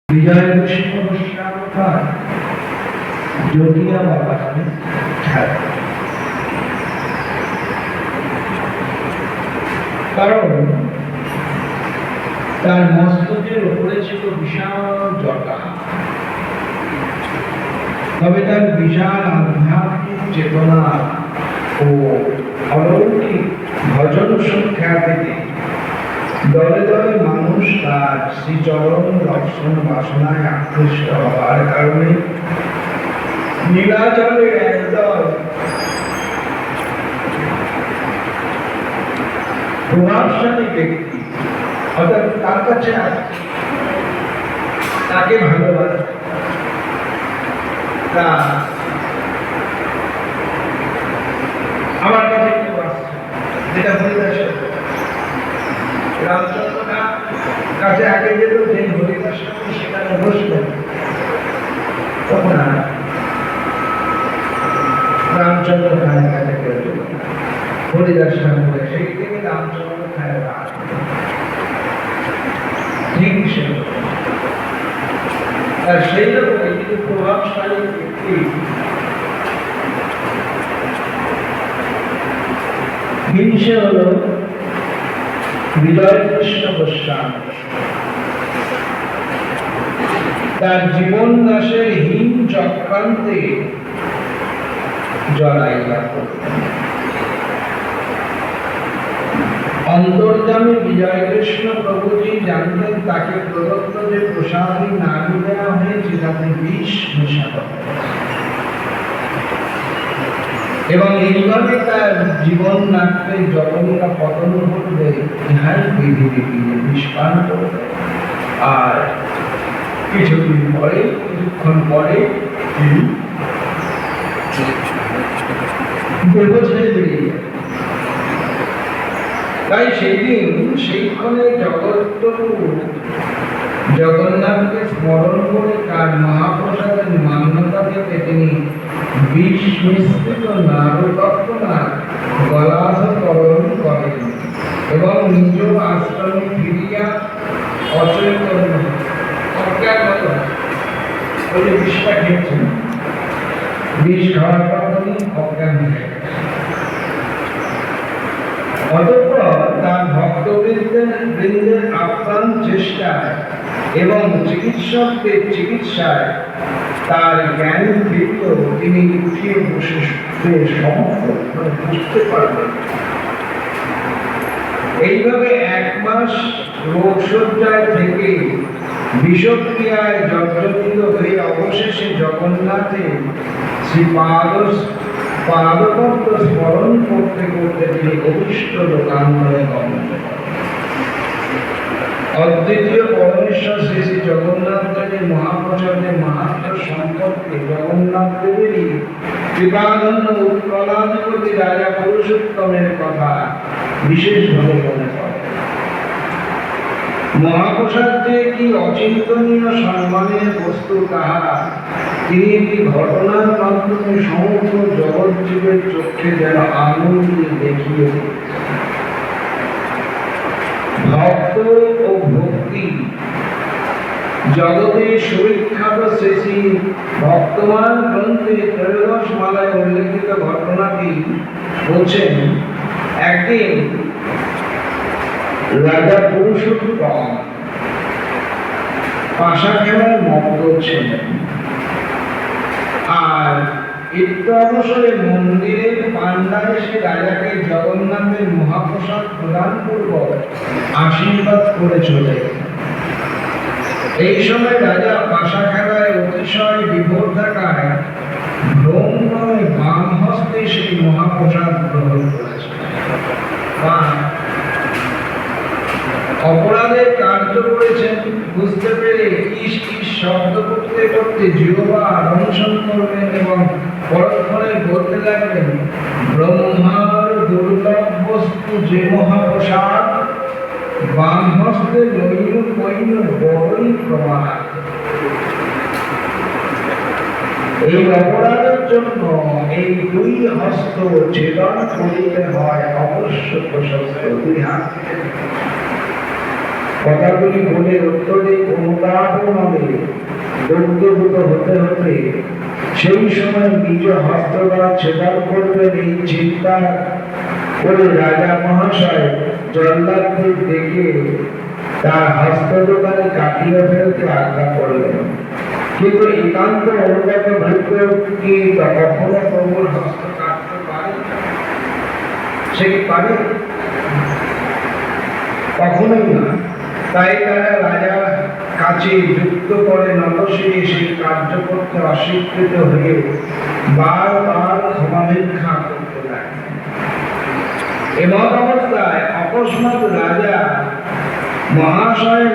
বিজয় কৃষ্ণ গোস্বামী যোগিয়া বাবা নামে খ্যাত। কারণ তার মস্তকের উপরে ছিল বিশাল জটা, তবে তার বিশাল আধ্যাত্মিক চেতনা ও অলৌকিক ভজন সংখ্যা থেকে দলে দলে মানুষ তার শ্রীচরণ দর্শন বাসনায় আকৃষ্ট হওয়ার কারণে নীলাচলের একদল প্রভাবশালী ব্যক্তি অর্থাৎ তার কাছে তাকে ভালোবাসে, তা আমার কাছে কেউ আসছে, যেটা হরিদাসের রামচন্দ্র কাছে আগে যেত, যে হরিদাস সেখানে বসলেন, তখন রামচন্দ্র খায়ের কাছে কেউ যেত হরিদাস ঠাকুর, সেই থেকে রামচন্দ্র খায়ের ঠিক আর সেই রকমই কিন্তু প্রভাবশালী ব্যক্তি হিংসে হল বিজয় কৃষ্ণ গোস্বামী। তার জীবন দাসের হীন চক্রান্তে জড়াইয়া পড়লেন। অন্তর্যামী বিজয় কৃষ্ণ প্রভুজি জানতেন তাকে প্রদত্ত যে প্রসাদী নাড়ু দেওয়া হয়েছে তাতে বিষ মেশানো এবং এইভাবে তার জীবন নাটকে যতটা পতন ঘটবে ইহাই বিধি রীতি বিষ পান করবে। আর কিছুক্ষণ পরে তিনি দেহ ছেড়ে বেরিয়ে যাবে। তাই সেইক্ষণে জগন্নাথকে স্মরণ করে তার মহাপ্রসাদের মান্যতা পেতে তিনি বিষ মিশ্রিত নারুতত্ত্বনা গলাধকরণ করেন এবং নিজ আশ্রমে ফিরিয়া অচৈতন্য অজ্ঞাত বলে বিষটা খেয়েছেন। বিষ খাওয়ার পর তিনি অজ্ঞান হয়ে গেছেন। অতঃপর তার ভক্তবৃন্দের আপ্রাণ চেষ্টায় এবং চিকিৎসকদের চিকিৎসায় তার জ্ঞান ফিরল, তিনি উঠিয়ে বসে সমর্থ বুঝতে পারলেন। এইভাবে 1 মাস রোগশয্যায় থেকে বিষক্রিয়ায় জর্জরিত হয়ে অবশেষে জগন্নাথের শ্রী পাদপদ্ম স্মরণ করতে করতে তিনি অভিষ্ট লোকান্তরে গমন করেন। অদ্বিতীয় পরমেশ্বর শ্রী শ্রী জগন্নাথ দেবের মহাপ্রসাদের মাহাত্ম্য সম্পর্কে জগন্নাথ দেবেরই কৃপাধন্য উৎকলাধিপতি রাজা পুরুষোত্তমের কথা বিশেষভাবে মনে পড়ে। মহাপ্রসাদ যে কি অচিন্তনীয় সম্মানের বস্তু তাহা তিনি একটি ঘটনার মাধ্যমে সমগ্র জগৎজীবের চোখে যেন আঙুল দিয়ে দেখিয়ে দিয়েছেন। ভক্ত ও ভক্তি জগতে সুবিখ্যাত শ্রী ভক্তমান গ্রন্থে 13 মালায় উল্লেখিত ঘটনাটি বলছেন, একদিন রাজা পুরুষোত্তম পাশা খেলার মগ্ন ছিলেন, আর একটু অবসরে মন্দিরের পান্ডা এসে রাজাকে জগন্নাথের মহাপ্রসাদ প্রদান পূর্বক আশীর্বাদ করে চলে গেলেন। এই সময় রাজা পাশা খেলায় অতিশয় বিভোর থাকায় ভ্রমণে বাম হস্তে সেই মহাপ্রসাদ গ্রহণ করেছিলেন। অপরাধের কার্য করেছেন বুঝতে পেরে ইস শব্দ করতে করতে জিহ্বা দংশন করবেন এবং পরক্ষণে বলতে লাগলেন, ব্রহ্মার দুর্লভ বস্তু যে মহাপ্রসাদ, বাম হস্তে লইল কইল বড়ই প্রমাণ। এই অপরাধের জন্য এই 2 হস্ত ছেদন করিতে হয় অবশ্য প্রশস্ত 2 হাত। কথাগুলি বলে উত্তরে অনুতাপ নবে দুগ্ধভূত হতে হতে সেই সময় নিজ হস্ত দ্বারা ছেদন করবেন এই চিন্তা করে রাজা মহাশয় জল্লাদকে দেখে তার হস্ত দোকানে কাটিয়ে ফেলতে আজ্ঞা করলেন। কিন্তু একান্ত অনুগত ভৃত্য কি কখনো প্রভুর হস্ত কাটতে পারে? সে কি পারে? কখনোই না। তাই তারা রাজার কাছে যুক্ত করে নতশিরে সেই কার্য করতে অস্বীকৃত হয়ে বারবার ক্ষমা ভিক্ষা করতে লাগে। এমত অবস্থায় অকস্মাৎ রাজা মহাশয়